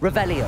Revelio.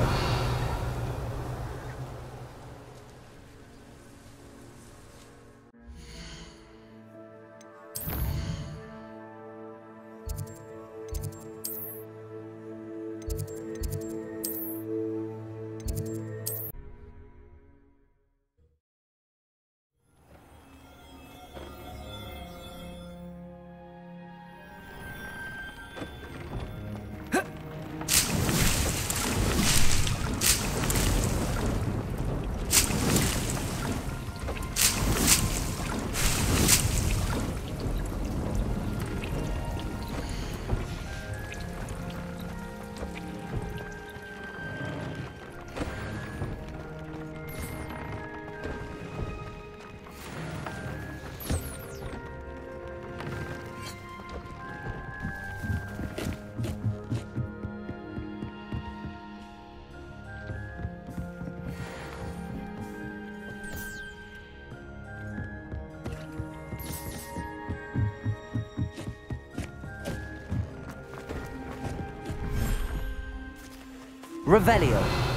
Revelio.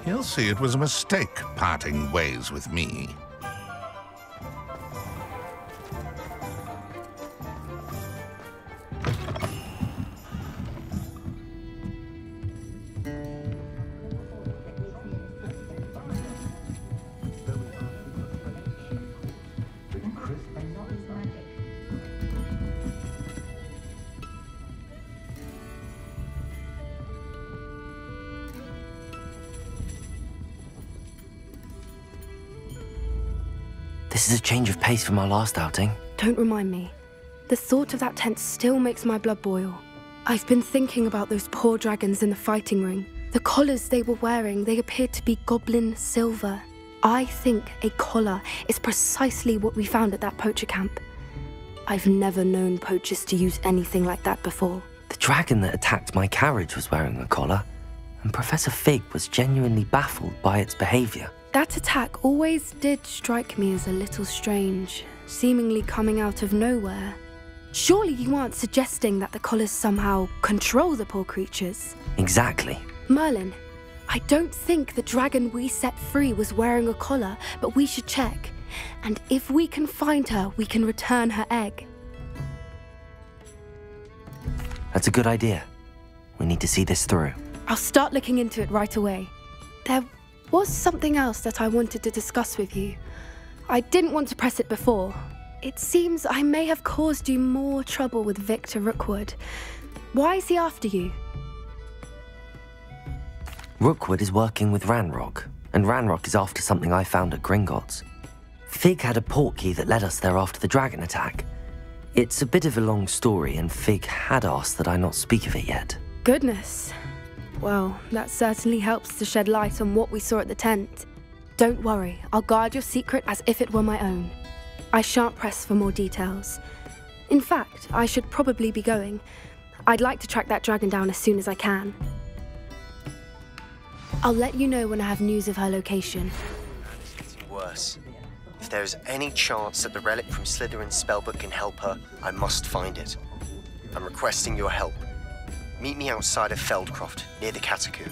He'll see it was a mistake parting ways with me. This is a change of pace from our last outing. Don't remind me. The thought of that tent still makes my blood boil. I've been thinking about those poor dragons in the fighting ring. The collars they were wearing, they appeared to be goblin silver. I think a collar is precisely what we found at that poacher camp. I've never known poachers to use anything like that before. The dragon that attacked my carriage was wearing a collar, and Professor Fig was genuinely baffled by its behavior. That attack always did strike me as a little strange, seemingly coming out of nowhere. Surely you aren't suggesting that the collars somehow control the poor creatures? Exactly. Merlin, I don't think the dragon we set free was wearing a collar, but we should check. And if we can find her, we can return her egg. That's a good idea. We need to see this through. I'll start looking into it right away. There was something else that I wanted to discuss with you. I didn't want to press it before. It seems I may have caused you more trouble with Victor Rookwood. Why is he after you? Rookwood is working with Ranrock, and Ranrock is after something I found at Gringotts. Fig had a portkey that led us there after the dragon attack. It's a bit of a long story, and Fig had asked that I not speak of it yet. Goodness. Well, that certainly helps to shed light on what we saw at the tent. Don't worry, I'll guard your secret as if it were my own. I shan't press for more details. In fact, I should probably be going. I'd like to track that dragon down as soon as I can. I'll let you know when I have news of her location. It's getting worse. If there is any chance that the relic from Slytherin's spellbook can help her, I must find it. I'm requesting your help. Meet me outside of Feldcroft, near the Catacomb.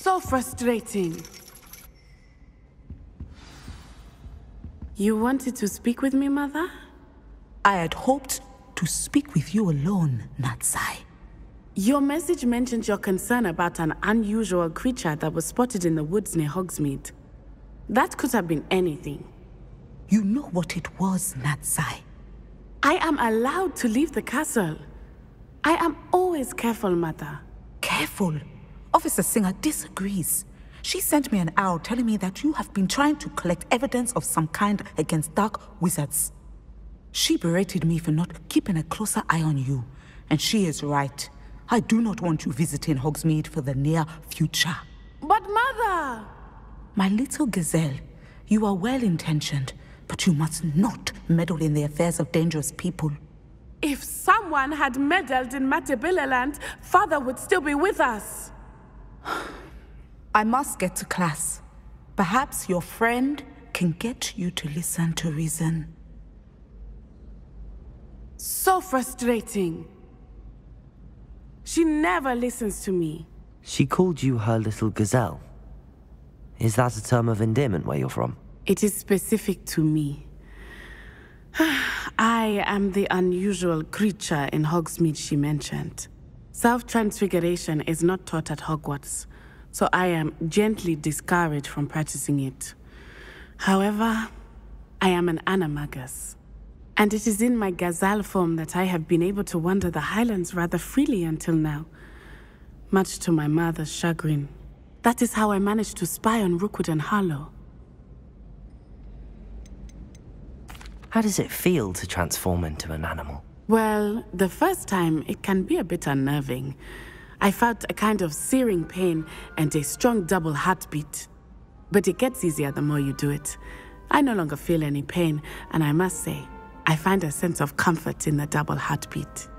so frustrating. You wanted to speak with me, Mother? I had hoped to speak with you alone, Natsai. Your message mentioned your concern about an unusual creature that was spotted in the woods near Hogsmeade. That could have been anything. You know what it was, Natsai. I am allowed to leave the castle. I am always careful, Mother. Careful. Officer Singer disagrees. She sent me an owl telling me that you have been trying to collect evidence of some kind against dark wizards. She berated me for not keeping a closer eye on you, and she is right. I do not want you visiting Hogsmeade for the near future. But Mother! My little gazelle, you are well-intentioned, but you must not meddle in the affairs of dangerous people. If someone had meddled in Matabeleland, Father would still be with us. I must get to class. Perhaps your friend can get you to listen to reason. So frustrating. She never listens to me. She called you her little gazelle. Is that a term of endearment where you're from? It is specific to me. I am the unusual creature in Hogsmeade she mentioned. Self-transfiguration is not taught at Hogwarts, so I am gently discouraged from practicing it. However, I am an animagus, and it is in my gazelle form that I have been able to wander the Highlands rather freely until now, much to my mother's chagrin. That is how I managed to spy on Rookwood and Harlow. How does it feel to transform into an animal? Well, the first time, it can be a bit unnerving. I felt a kind of searing pain and a strong double heartbeat. But it gets easier the more you do it. I no longer feel any pain, and I must say, I find a sense of comfort in the double heartbeat.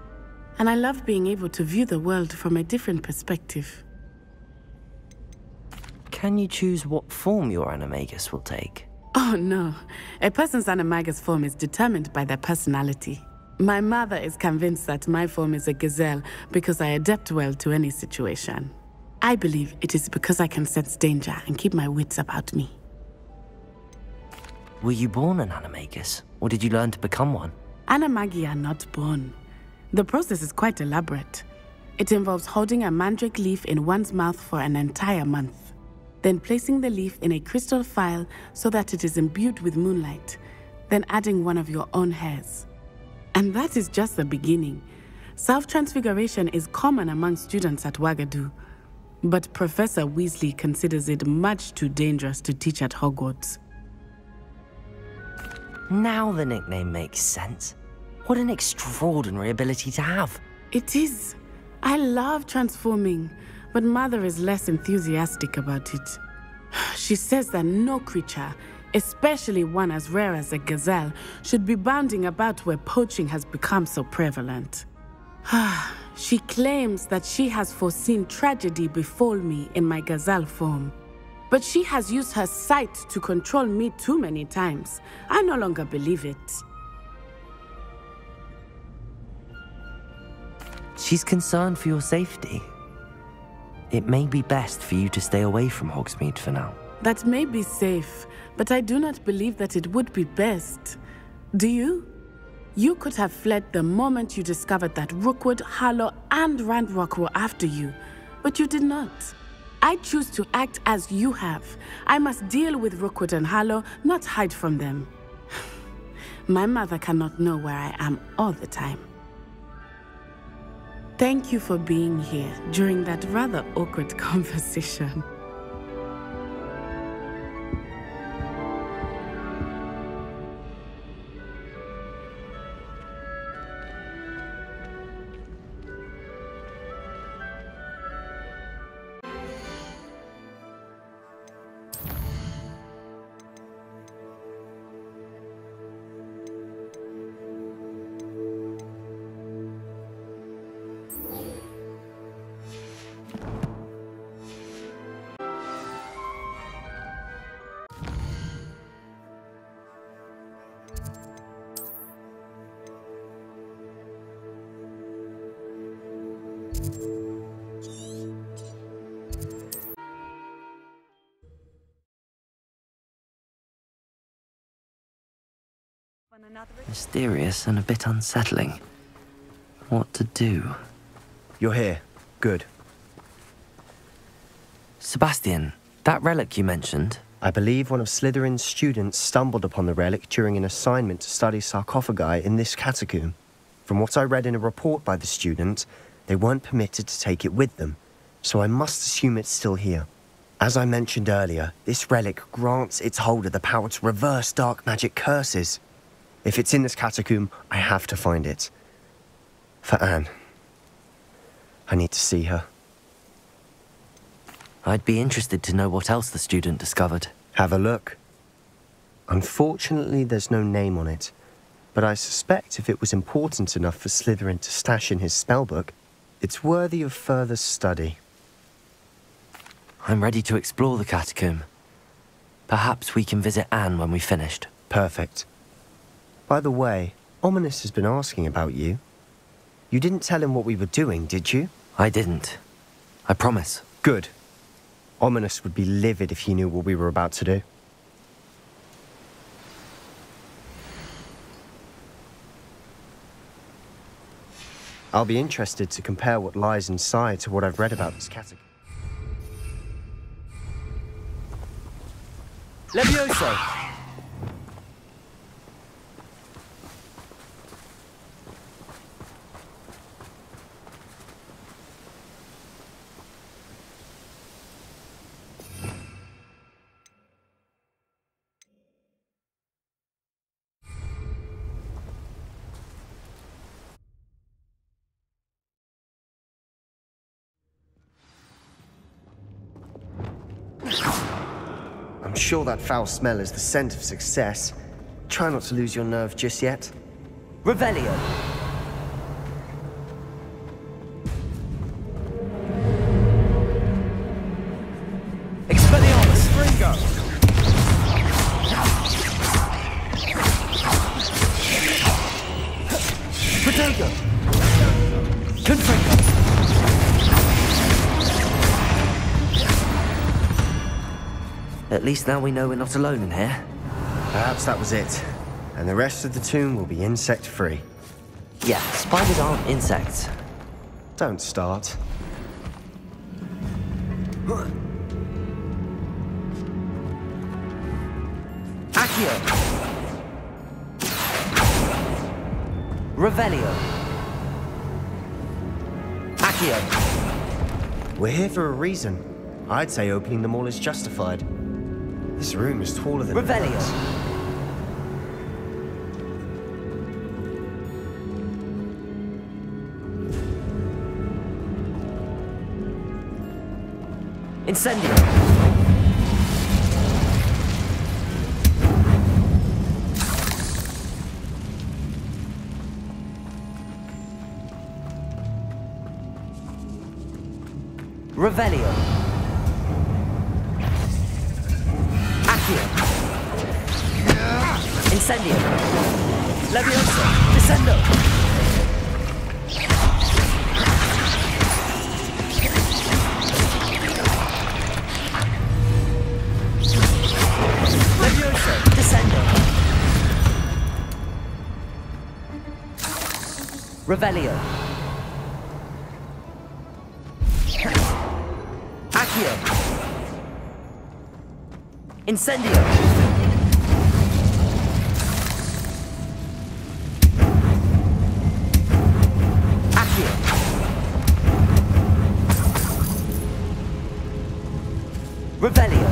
And I love being able to view the world from a different perspective. Can you choose what form your animagus will take? Oh no, a person's animagus form is determined by their personality. My mother is convinced that my form is a gazelle because I adapt well to any situation. I believe it is because I can sense danger and keep my wits about me. Were you born an animagus, or did you learn to become one? Animagi are not born. The process is quite elaborate. It involves holding a mandrake leaf in one's mouth for an entire month, then placing the leaf in a crystal phial so that it is imbued with moonlight, then adding one of your own hairs. And that is just the beginning. Self-transfiguration is common among students at Wagadu, but Professor Weasley considers it much too dangerous to teach at Hogwarts. Now the nickname makes sense. What an extraordinary ability to have. It is. I love transforming, but Mother is less enthusiastic about it. She says that no creature, especially one as rare as a gazelle, should be bounding about where poaching has become so prevalent. She claims that she has foreseen tragedy befall me in my gazelle form. But she has used her sight to control me too many times. I no longer believe it. She's concerned for your safety. It may be best for you to stay away from Hogsmeade for now. That may be safe, but I do not believe that it would be best. Do you? You could have fled the moment you discovered that Rookwood, Harlow, and Ranrock were after you, but you did not. I choose to act as you have. I must deal with Rookwood and Harlow, not hide from them. My mother cannot know where I am all the time. Thank you for being here during that rather awkward conversation. Mysterious and a bit unsettling. What to do? You're here. Good. Sebastian, that relic you mentioned, I believe one of Slytherin's students stumbled upon the relic during an assignment to study sarcophagi in this catacomb. From what I read in a report by the student, they weren't permitted to take it with them, so I must assume it's still here. As I mentioned earlier, this relic grants its holder the power to reverse dark magic curses. If it's in this catacomb, I have to find it. For Anne. I need to see her. I'd be interested to know what else the student discovered. Have a look. Unfortunately, there's no name on it, but I suspect if it was important enough for Slytherin to stash in his spellbook, it's worthy of further study. I'm ready to explore the catacomb. Perhaps we can visit Anne when we've finished. Perfect. By the way, Ominis has been asking about you. You didn't tell him what we were doing, did you? I didn't. I promise. Good. Ominis would be livid if he knew what we were about to do. I'll be interested to compare what lies inside to what I've read about this catacomb. Levioso! I'm sure that foul smell is the scent of success. Try not to lose your nerve just yet. Revelio! Expelliarmus! Ringo! Protego! Confringo! At least now we know we're not alone in here. Perhaps that was it. And the rest of the tomb will be insect-free. Yeah, spiders aren't insects. Don't start. Accio! Revelio! Accio! We're here for a reason. I'd say opening them all is justified. This room is taller than... Revelio! Incendio! Revelio! Accio! Incendio! Levioso! Descendo! Levioso! Descendo! Revelio! Accio! Incendio! Accio! Revelio!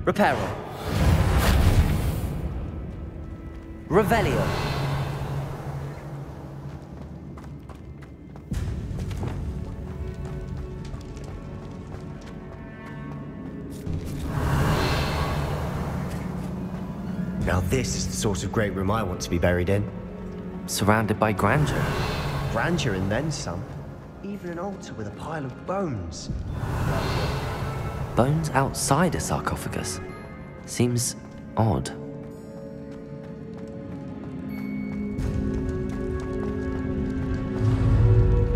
Reparo. Revelio. Now this is the sort of great room I want to be buried in. Surrounded by grandeur. Grandeur and then some. Even an altar with a pile of bones. bones outside a sarcophagus. Seems odd.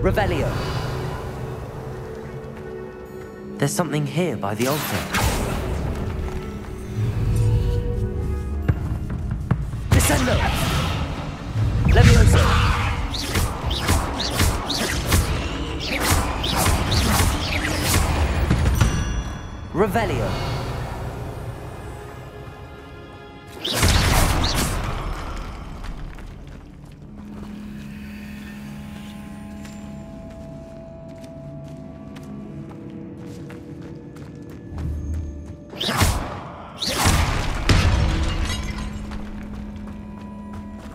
Revelio! There's something here by the altar. Descendo! Levioso! Revelio!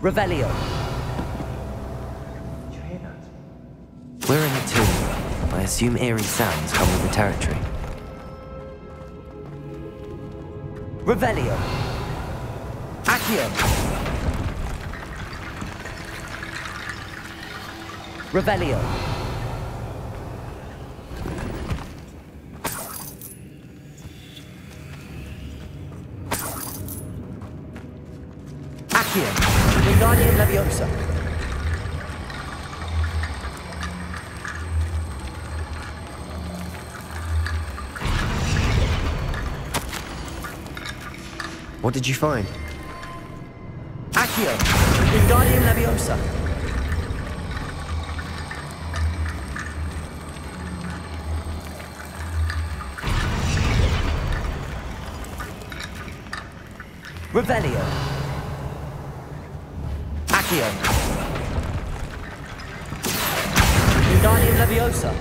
Revelio. Did you hear that? We're in the tomb. I assume eerie sounds come with the territory. Revelio. Accio. Revelio. Accio. Wingardium Leviosa. What did you find? Accio. Wingardium Leviosa. Revelio. Accio. Wingardium Leviosa.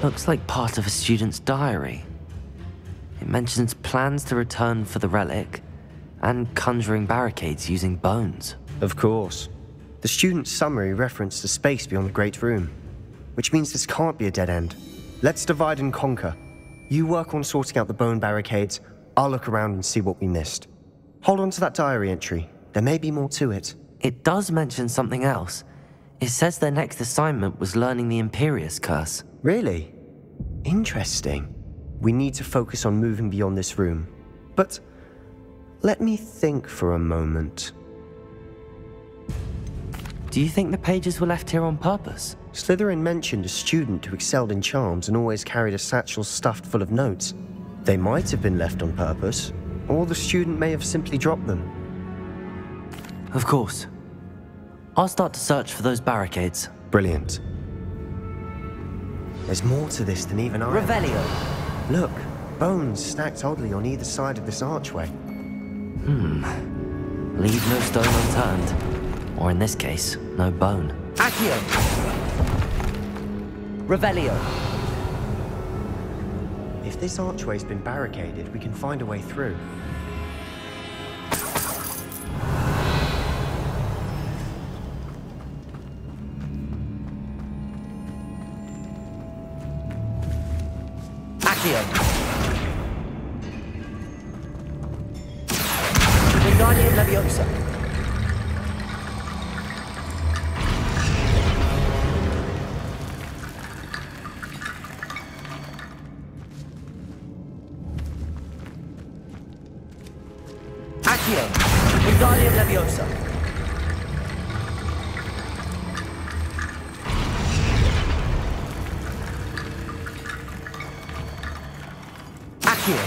Looks like part of a student's diary. It mentions plans to return for the relic and conjuring barricades using bones. Of course. The student's summary referenced a space beyond the Great Room, which means this can't be a dead end. Let's divide and conquer. You work on sorting out the bone barricades, I'll look around and see what we missed. Hold on to that diary entry. There may be more to it. It does mention something else. It says their next assignment was learning the Imperius Curse. Really? Interesting. We need to focus on moving beyond this room. But let me think for a moment. Do you think the pages were left here on purpose? Slytherin mentioned a student who excelled in charms and always carried a satchel stuffed full of notes. They might have been left on purpose, or the student may have simply dropped them. Of course. I'll start to search for those barricades. Brilliant. There's more to this than even I... Revelio! Look, bones stacked oddly on either side of this archway. Leave no stone unturned. Or in this case, no bone. Accio! Revelio! If this archway's been barricaded, we can find a way through. Accio! Wingardium Leviosa! Accio! Wingardium Leviosa! Accio!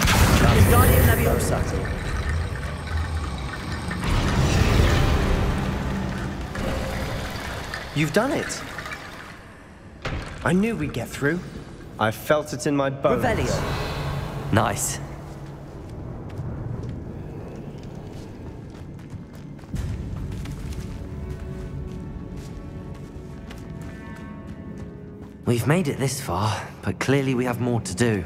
Wingardium Leviosa! You've done it! I knew we'd get through. I felt it in my bones. Revelio! Nice. We've made it this far, but clearly we have more to do.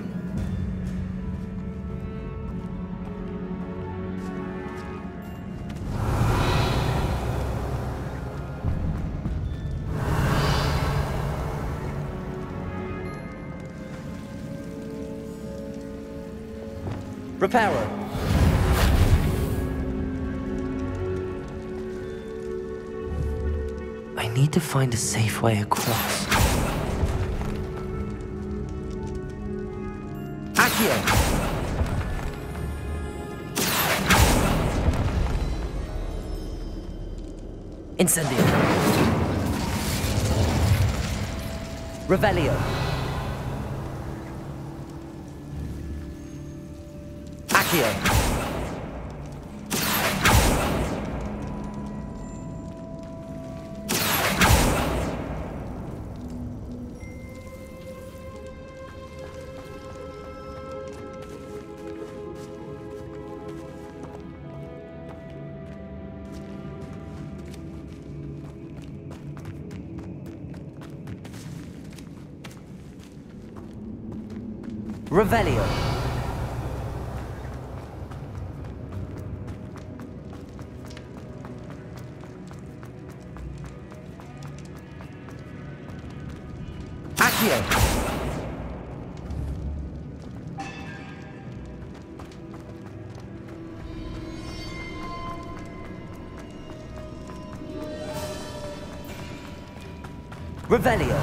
Reparo. I need to find a safe way across. Accio! Incendio. Revelio. Accio. Revelio. Accio. Revelio.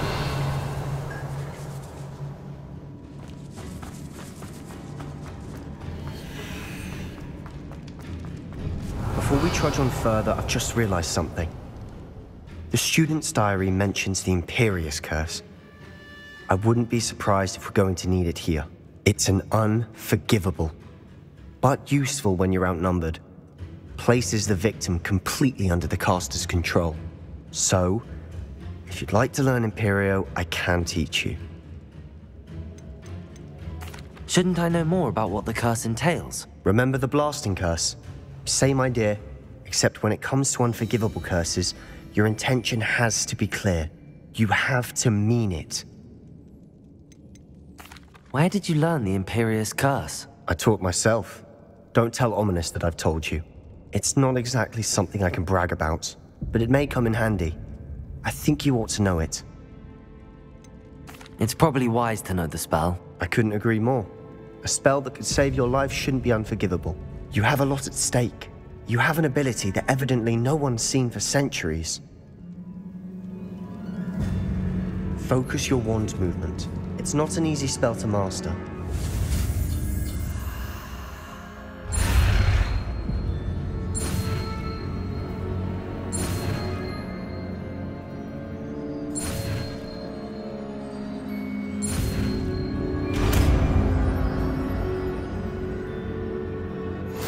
Before we trudge on further, I've just realized something. The student's diary mentions the Imperius Curse. I wouldn't be surprised if we're going to need it here. It's an unforgivable, but useful when you're outnumbered. Places the victim completely under the caster's control. So, if you'd like to learn Imperio, I can teach you. Shouldn't I know more about what the curse entails? Remember the blasting curse? Same idea, except when it comes to unforgivable curses, your intention has to be clear. You have to mean it. Where did you learn the Imperius Curse? I taught myself. Don't tell Ominous that I've told you. It's not exactly something I can brag about, but it may come in handy. I think you ought to know it. It's probably wise to know the spell. I couldn't agree more. A spell that could save your life shouldn't be unforgivable. You have a lot at stake. You have an ability that evidently no one's seen for centuries. Focus your wand movement. It's not an easy spell to master.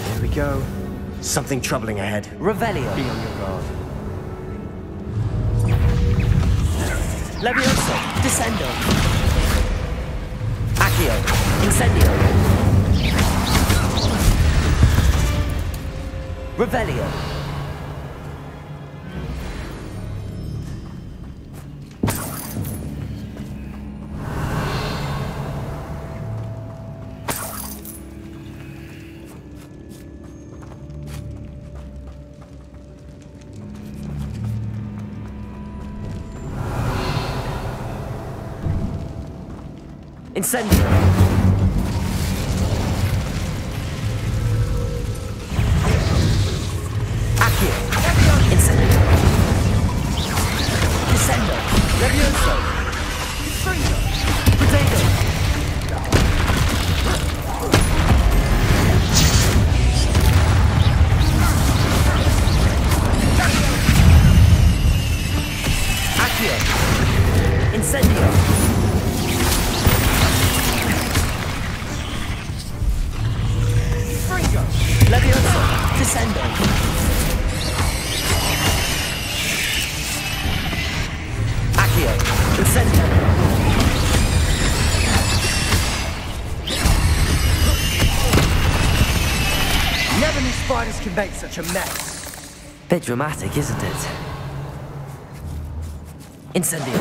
There we go. Something troubling ahead. Revelio. Be on your guard. Levioso. Descendo. Accio. Incendio. Revelio. Incendio. Accio. Incendio. Descendo. Levioso. Fringo. Potato. Accio. Incendio. Levioso, Descendo. Accio, Incendio. Never knew spiders could make such a mess. Bit dramatic, isn't it? Incendio.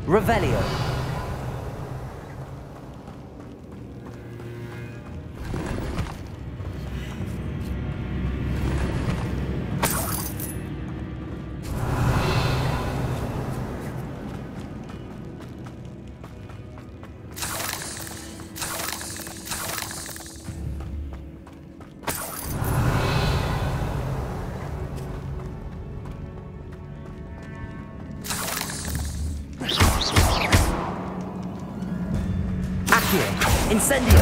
Revelio. Accio! Incendio!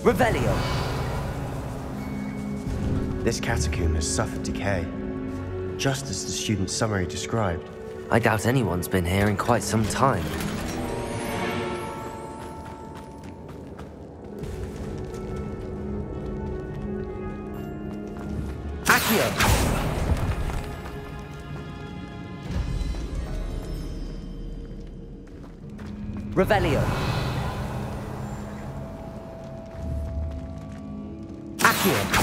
Revelio! This catacomb has suffered decay, just as the student's summary described. I doubt anyone's been here in quite some time. Accio! Revelio! Accio!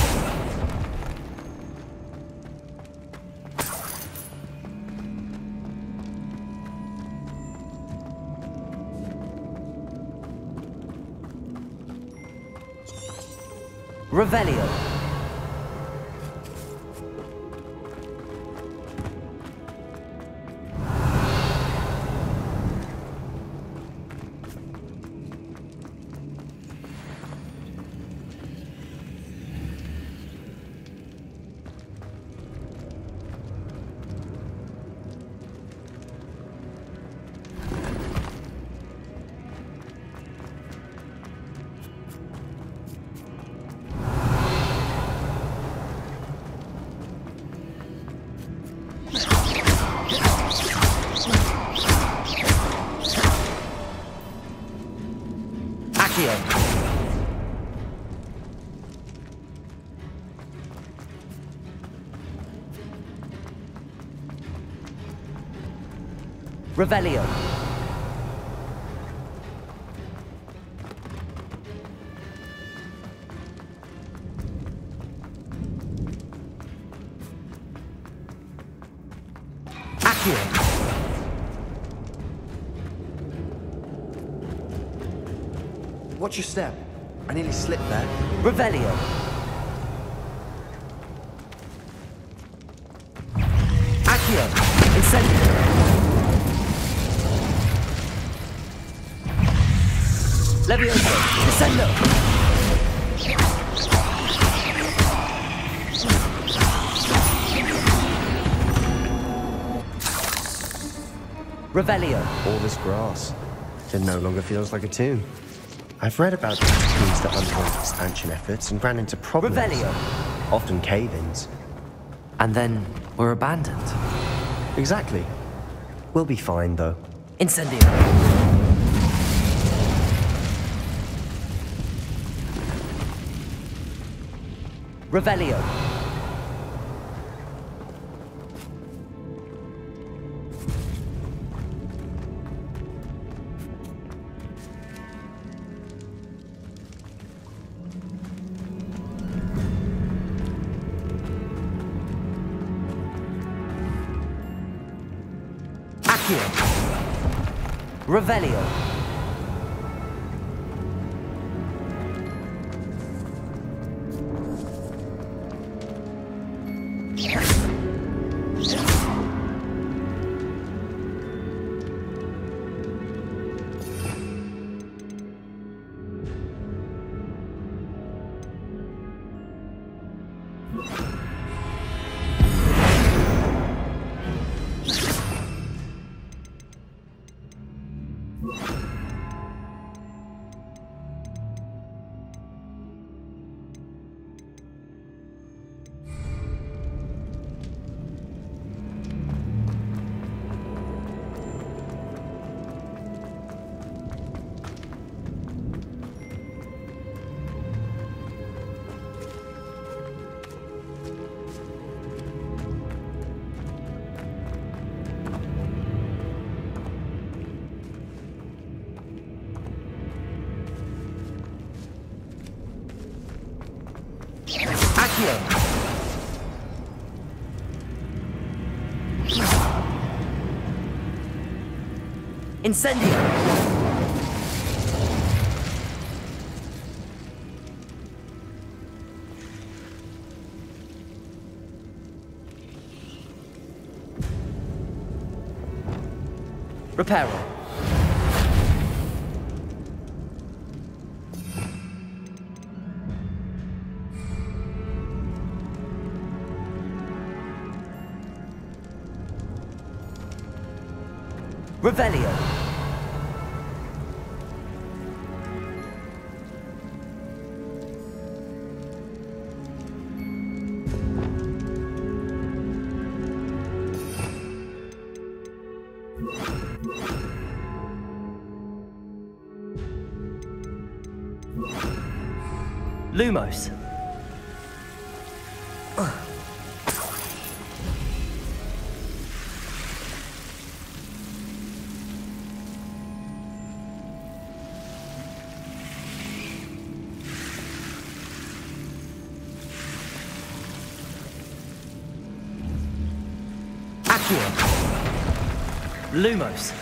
Revelio! Revelio! Accio! Watch your step. I nearly slipped there. Revelio! Accio! Incendio! Levioso! Descendo! Revelio! All this grass. It no longer feels like a tomb. I've read about catacombs that underwent expansion efforts and ran into problems. Revelio! Often cave-ins. And then were abandoned. Exactly. We'll be fine, though. Incendio! Revelio! Accio! Revelio! Accio! Incendio! Reparo! Revelio. Lumos. Accio. Lumos.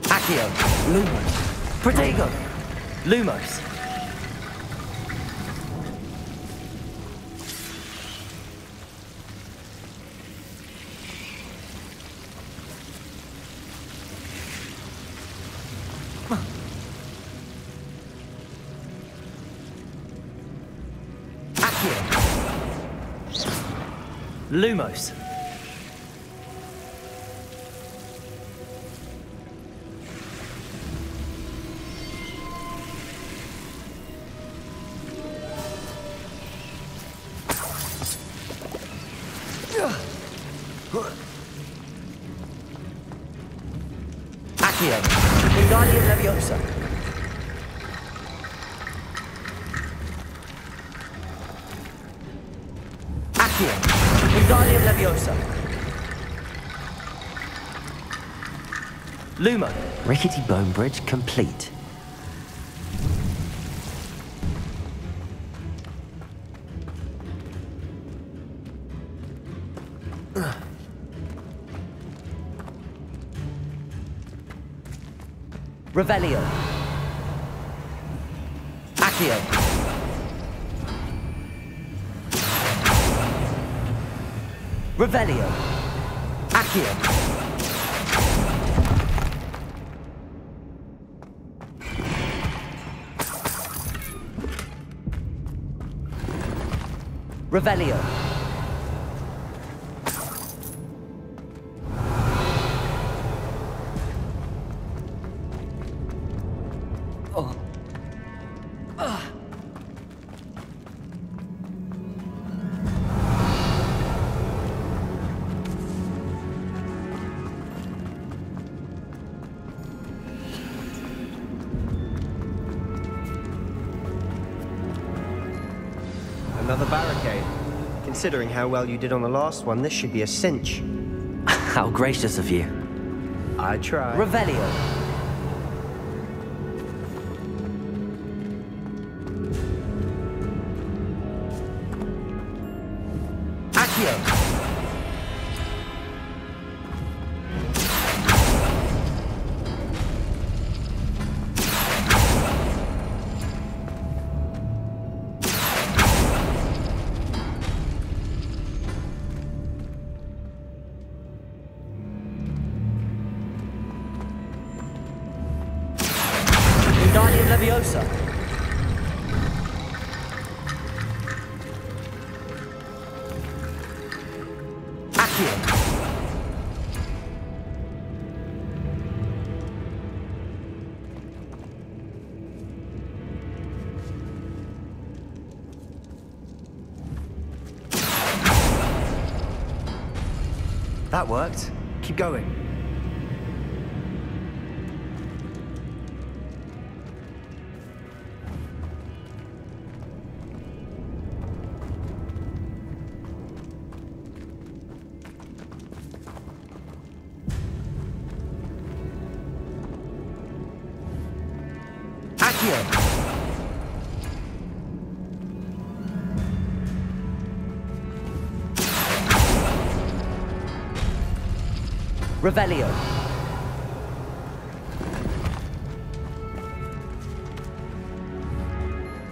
Accio. Lumos. Protego. Lumos. Lumos. Accio. Wingardium Leviosa. Accio. Wingardium Leviosa. Lumo. Rickety Bone Bridge complete. Revelio. Accio. Revelio. Accio. Revelio. Another barricade. Considering how well you did on the last one, this should be a cinch. How gracious of you. I tried. Revelio. Accio. Wingardium Leviosa. Accio. That worked. Keep going. Accio. Revelio.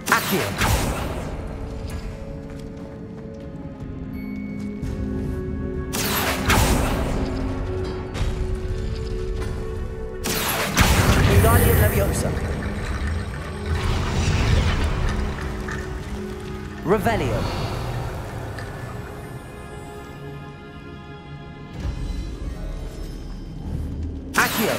Accio. Wingardium Leviosa. Revelio. Accio.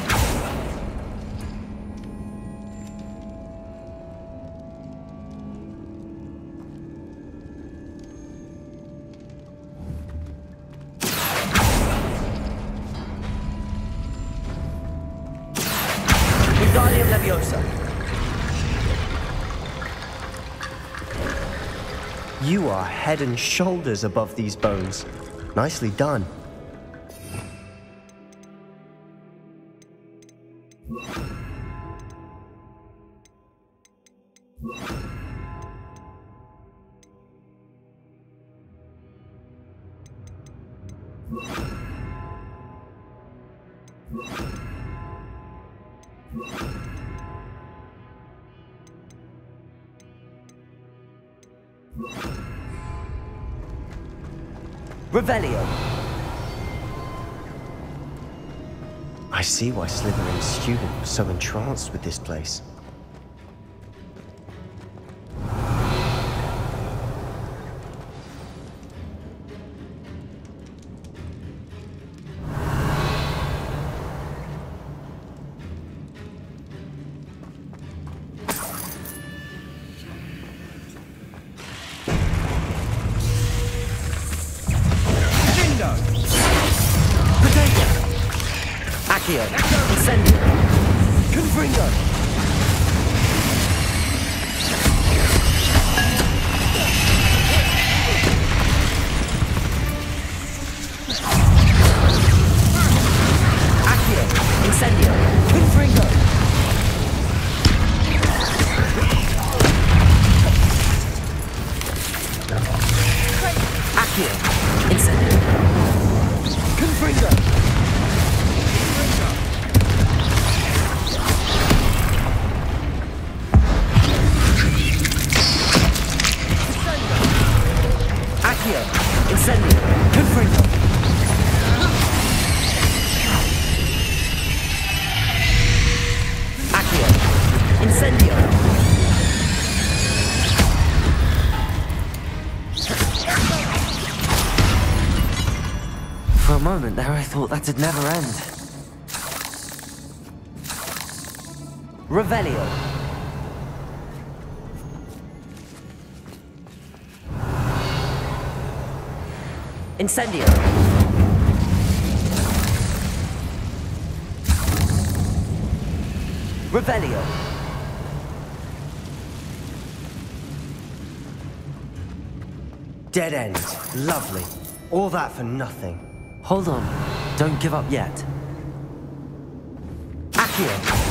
Wingardium Leviosa. You are head and shoulders above these bones. Nicely done. Revelio. I see why Slytherin's student was so entranced with this place. Accio. Incendio. Confringo. Accio. Incendio. Confringo. Accio. Incendio. Confringo. Accio. Incendio. Confringo. Accio. Incendio. For a moment there I thought that'd never end. Revelio. Incendio. Revelio. Dead end. Lovely. All that for nothing. Hold on. Don't give up yet. Accio.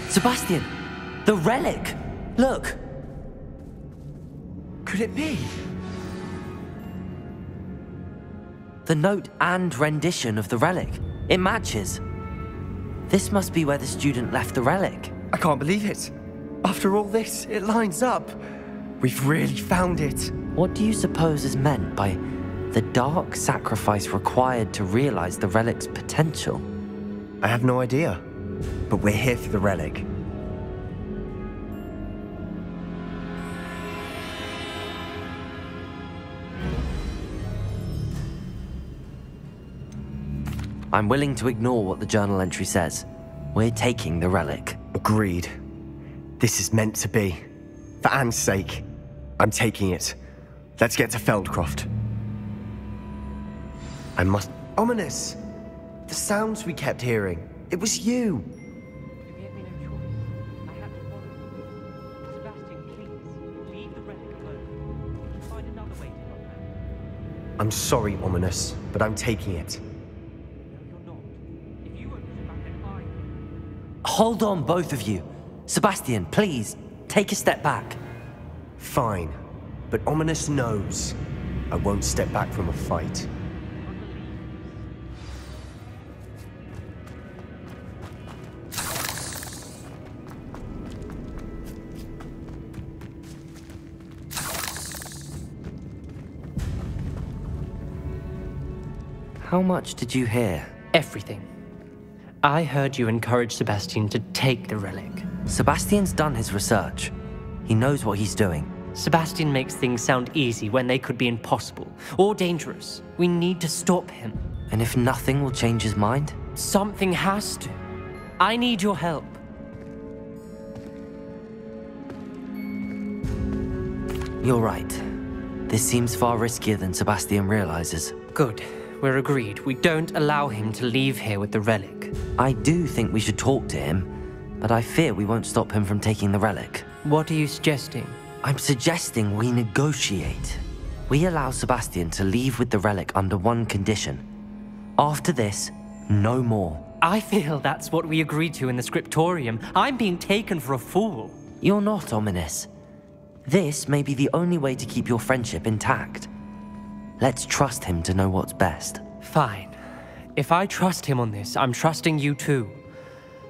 Sebastian! The relic! Look! Could it be? The note and rendition of the relic. It matches. This must be where the student left the relic. I can't believe it. After all this, it lines up. We've really found it. What do you suppose is meant by the dark sacrifice required to realize the relic's potential? I have no idea. But we're here for the relic. I'm willing to ignore what the journal entry says. We're taking the relic. Agreed. This is meant to be. For Anne's sake, I'm taking it. Let's get to Feldcroft. I must... Ominous! The sounds we kept hearing. It was you. We had no choice. I had to follow. Sebastian, please, leave the relic alone. We can find another way to help her. I'm sorry, Ominous, but I'm taking it. No, you're not. If you won't put it back, then I... Hold on, both of you. Sebastian, please, take a step back. Fine. But Ominous knows. I won't step back from a fight. How much did you hear? Everything. I heard you encourage Sebastian to take the relic. Sebastian's done his research. He knows what he's doing. Sebastian makes things sound easy when they could be impossible or dangerous. We need to stop him. And if nothing will change his mind? Something has to. I need your help. You're right. This seems far riskier than Sebastian realizes. Good. We're agreed. We don't allow him to leave here with the relic. I do think we should talk to him, but I fear we won't stop him from taking the relic. What are you suggesting? I'm suggesting we negotiate. We allow Sebastian to leave with the relic under one condition. After this, no more. I feel that's what we agreed to in the scriptorium. I'm being taken for a fool. You're not, Ominis. This may be the only way to keep your friendship intact. Let's trust him to know what's best. Fine. If I trust him on this, I'm trusting you too.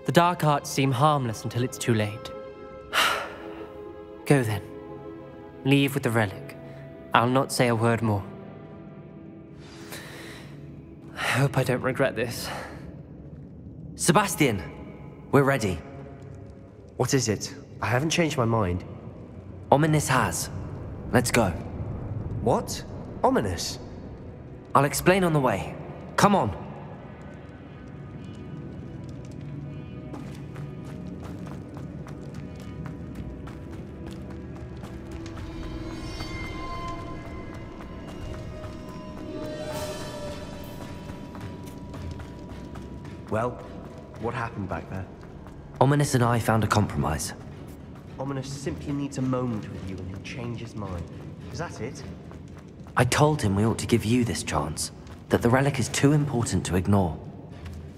The dark arts seem harmless until it's too late. Go then. Leave with the relic. I'll not say a word more. I hope I don't regret this. Sebastian, we're ready. What is it? I haven't changed my mind. Ominis has. Let's go. What? Ominis? I'll explain on the way. Come on. Well, what happened back there? Ominis and I found a compromise. Ominis simply needs a moment with you and he'll change his mind. Is that it? I told him we ought to give you this chance, that the relic is too important to ignore.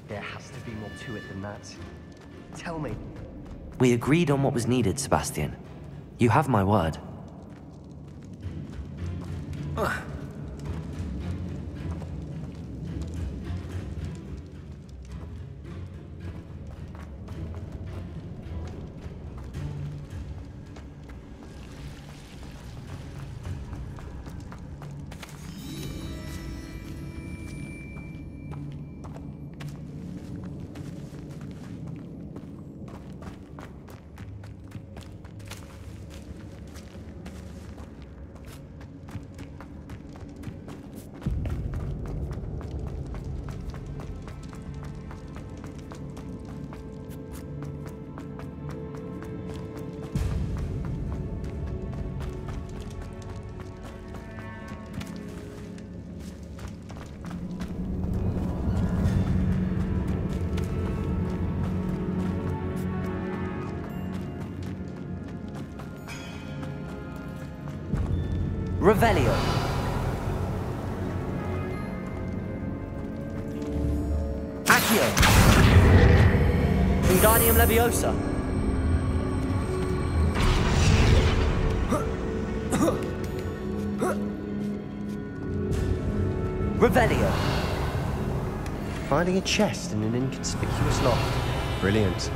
There has to be more to it than that. Tell me. We agreed on what was needed, Sebastian. You have my word. Revelio. Accio. Wingardium Leviosa. Revelio. Finding a chest in an inconspicuous loft. Brilliant.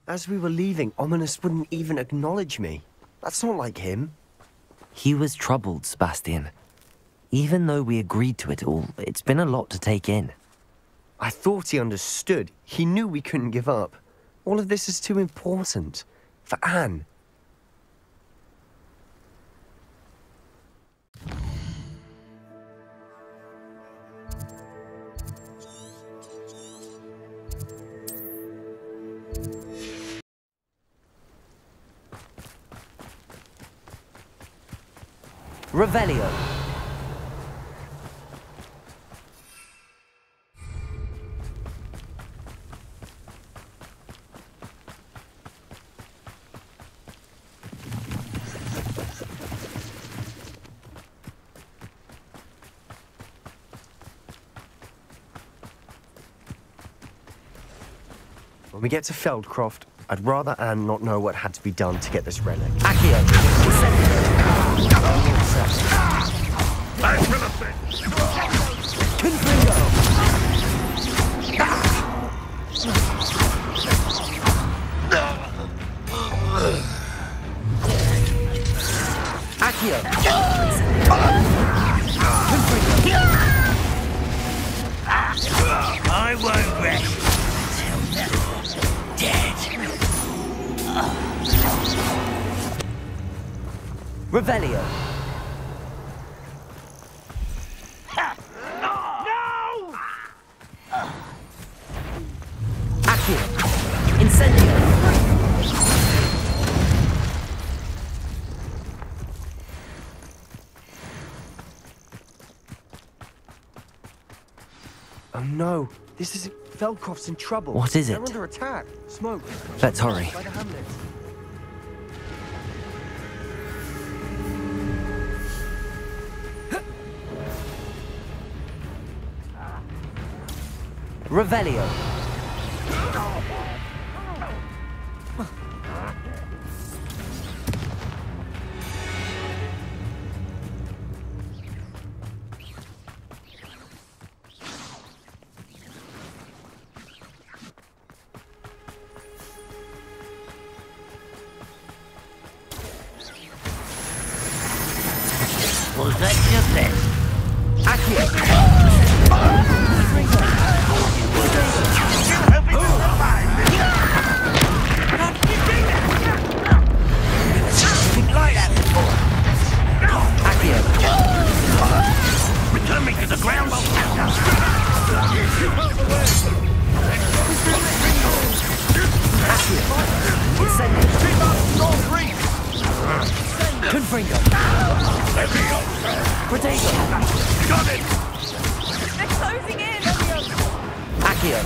As we were leaving, Ominis wouldn't even acknowledge me. That's not like him. He was troubled, Sebastian. Even though we agreed to it all, it's been a lot to take in. I thought he understood. He knew we couldn't give up. All of this is too important. For Anne. Revelio. When we get to Feldcroft, I'd rather Anne not know what had to be done to get this relic. Accio. Back for the fix! Accio! I won't rest till you're dead. Revelio! No! Accio! Incendio! Oh no, this is... Feldcroft's in trouble. What is it? They're under attack. Smoke. Let's hurry. By the hamlet. Revelio! Was that your best? Accio! Accio! Return me to the ground. Accio! Incendio! Confringo! Protego! Got it! They're closing in! Accio!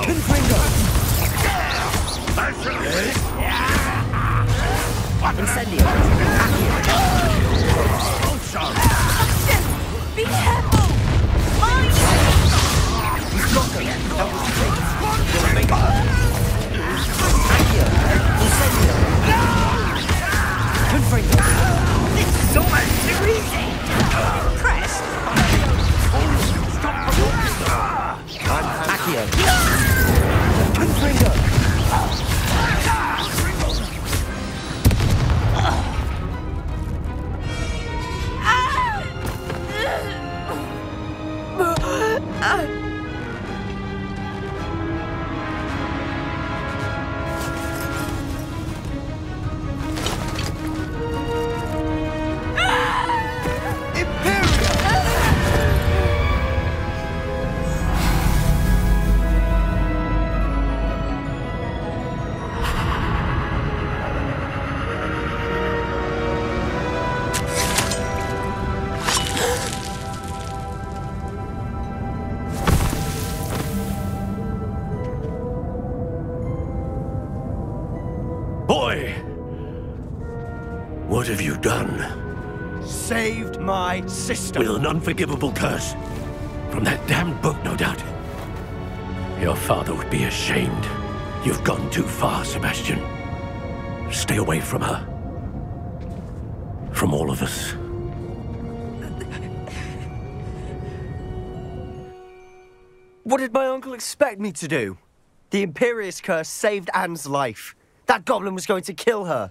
Confringo! Incendio! Accio! Be careful! Mine! Accio! Incendio! Confringo! This is almost too easy! Crest! Accio! Confringo! Boy! What have you done? Saved my sister. With an unforgivable curse. From that damned book, no doubt. Your father would be ashamed. You've gone too far, Sebastian. Stay away from her. From all of us. What did my uncle expect me to do? The Imperius curse saved Anne's life. That goblin was going to kill her.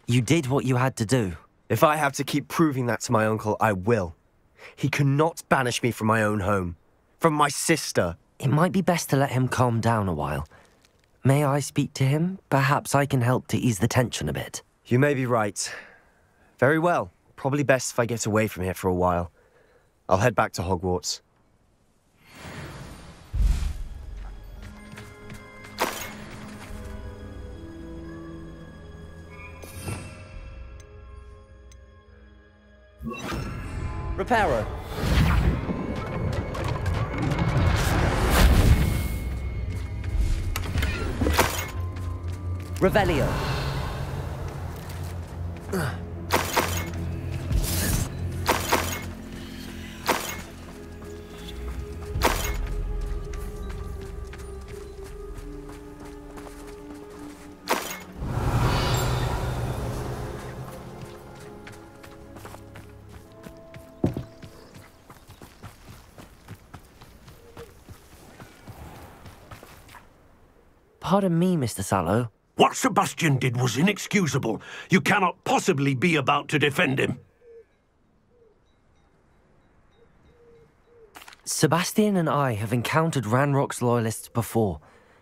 You did what you had to do. If I have to keep proving that to my uncle, I will. He cannot banish me from my own home. From my sister. It might be best to let him calm down a while. May I speak to him? Perhaps I can help to ease the tension a bit. You may be right. Very well. Probably best if I get away from here for a while. I'll head back to Hogwarts. Reparo. Revelio. Pardon me, Mr. Sallow. What Sebastian did was inexcusable. You cannot possibly be about to defend him. Sebastian and I have encountered Ranrock's loyalists before.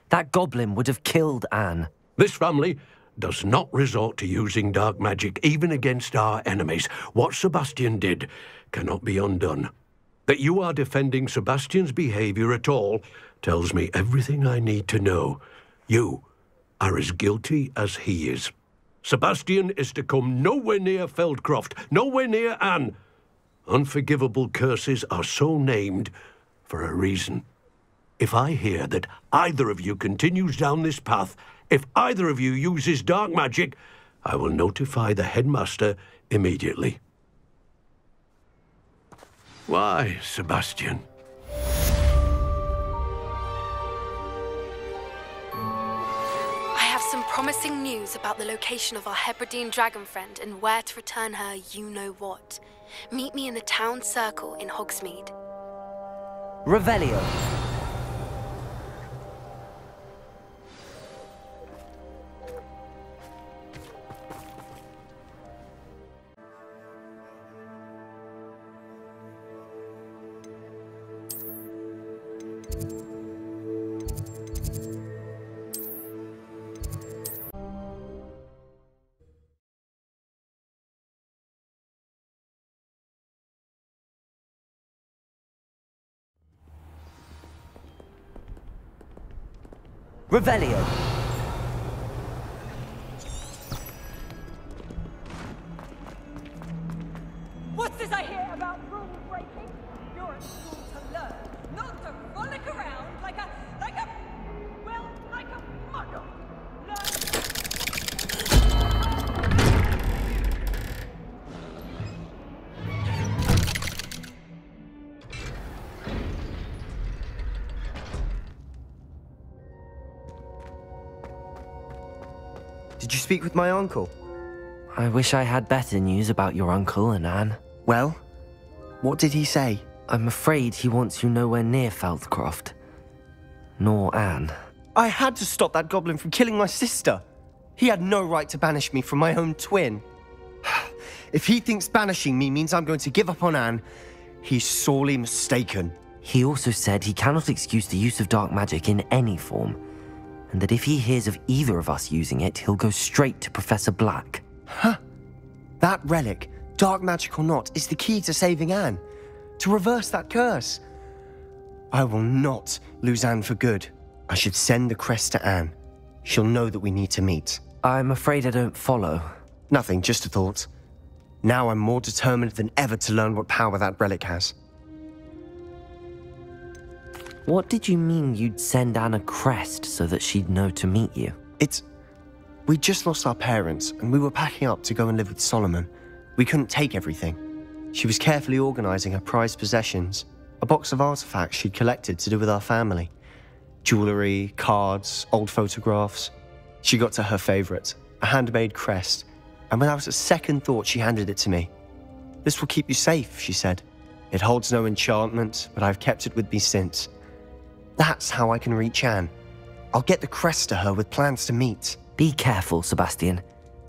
That goblin would have killed Anne. This family does not resort to using dark magic, even against our enemies. What Sebastian did cannot be undone. That you are defending Sebastian's behavior at all tells me everything I need to know. You are as guilty as he is. Sebastian is to come nowhere near Feldcroft, nowhere near Anne. Unforgivable curses are so named for a reason. If I hear that either of you continues down this path, if either of you uses dark magic, I will notify the headmaster immediately. Why, Sebastian? I have some promising news about the location of our Hebridean dragon friend and where to return her you-know-what. Meet me in the town circle in Hogsmeade. Revelio. Revelio. What's this I hear about rule breaking? You're at school to learn, not to frolic around like a muggle. Did you speak with my uncle? I wish I had better news about your uncle and Anne. Well, what did he say? I'm afraid he wants you nowhere near Feldcroft. Nor Anne. I had to stop that goblin from killing my sister. He had no right to banish me from my own twin. If he thinks banishing me means I'm going to give up on Anne, he's sorely mistaken. He also said he cannot excuse the use of dark magic in any form, and that if he hears of either of us using it, he'll go straight to Professor Black. Huh. That relic, dark magic or not, is the key to saving Anne. To reverse that curse. I will not lose Anne for good. I should send the crest to Anne. She'll know that we need to meet. I'm afraid I don't follow. Nothing, just a thought. Now I'm more determined than ever to learn what power that relic has. What did you mean you'd send Anne a crest so that she'd know to meet you? We just lost our parents, and we were packing up to go and live with Solomon. We couldn't take everything. She was carefully organizing her prized possessions, a box of artifacts she'd collected to do with our family. Jewelry, cards, old photographs. She got to her favorite, a handmade crest, and without a second thought, she handed it to me. "This will keep you safe," she said. "It holds no enchantment, but I've kept it with me since. That's how I can reach Anne. I'll get the crest to her with plans to meet." Be careful, Sebastian.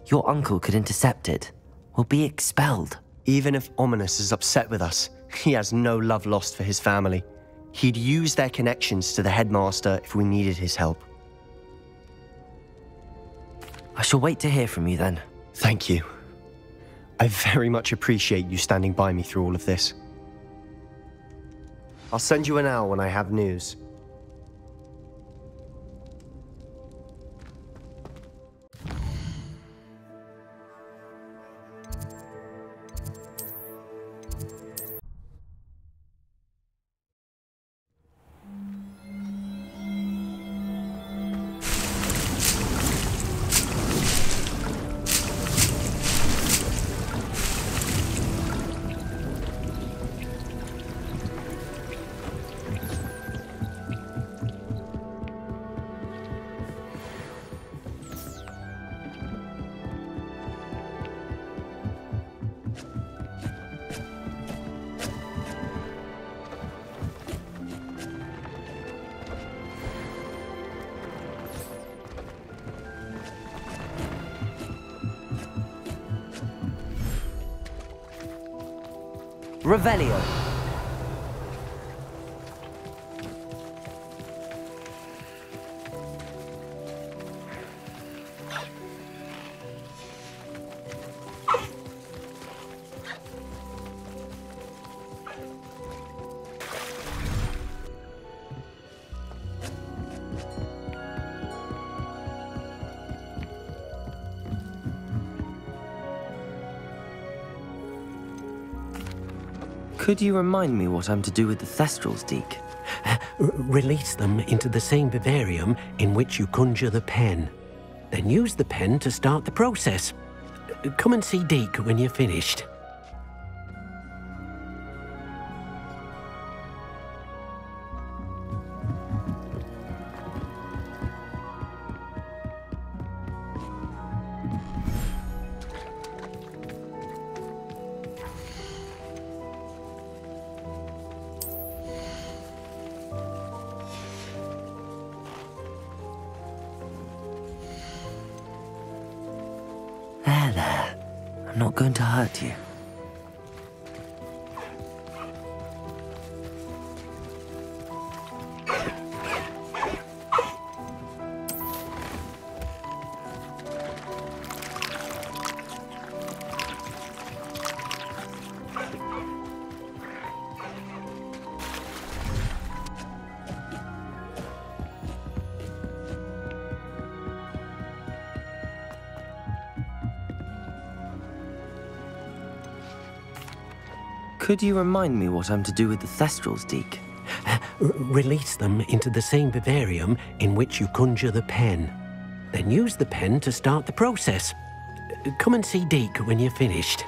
Your uncle could intercept it. We'll be expelled. Even if Ominous is upset with us, he has no love lost for his family. He'd use their connections to the headmaster if we needed his help. I shall wait to hear from you then. Thank you. I very much appreciate you standing by me through all of this. I'll send you an owl when I have news. Revelio. Could you remind me what I'm to do with the Thestrals, Deke? Release them into the same vivarium in which you conjure the pen. Then use the pen to start the process. Come and see Deke when you're finished. There. I'm not going to hurt you. Could you remind me what I'm to do with the Thestrals, Deke? Release them into the same vivarium in which you conjure the pen. Then use the pen to start the process. Come and see Deke when you're finished.